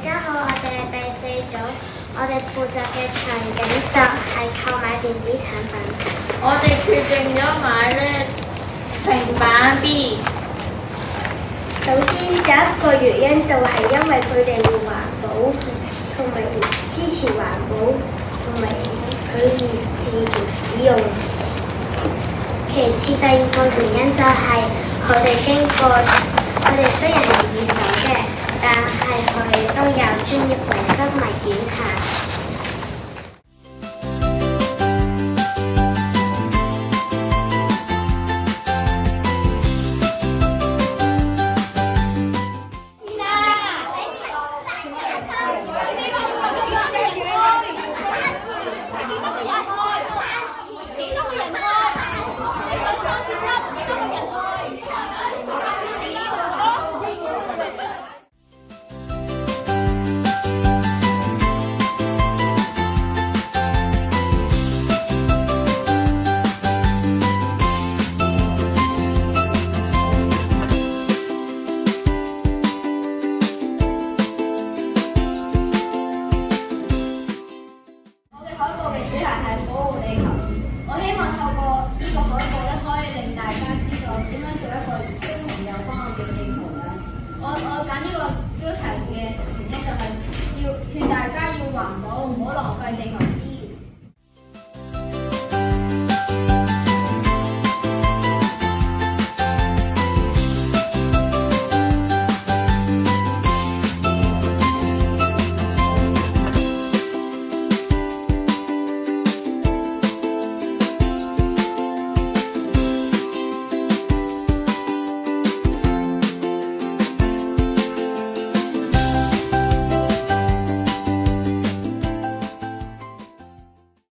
家好，我哋係第四組，我哋負責嘅場景就係購買電子產品。我哋決定咗買呢平板 B。首先第一個原因就係因為佢哋會環保，同埋支持環保，同埋佢哋自動使用。其次第二個原因就係佢哋雖然係二手嘅，但係佢哋都有專業維修同埋檢查。海報嘅主題係保護地球。我希望透過呢個海報咧，可以令大家知道點樣做一個清潔有關嘅地球嘅。我揀呢個標題嘅目的就係要勸大家要環保，唔好浪費地球。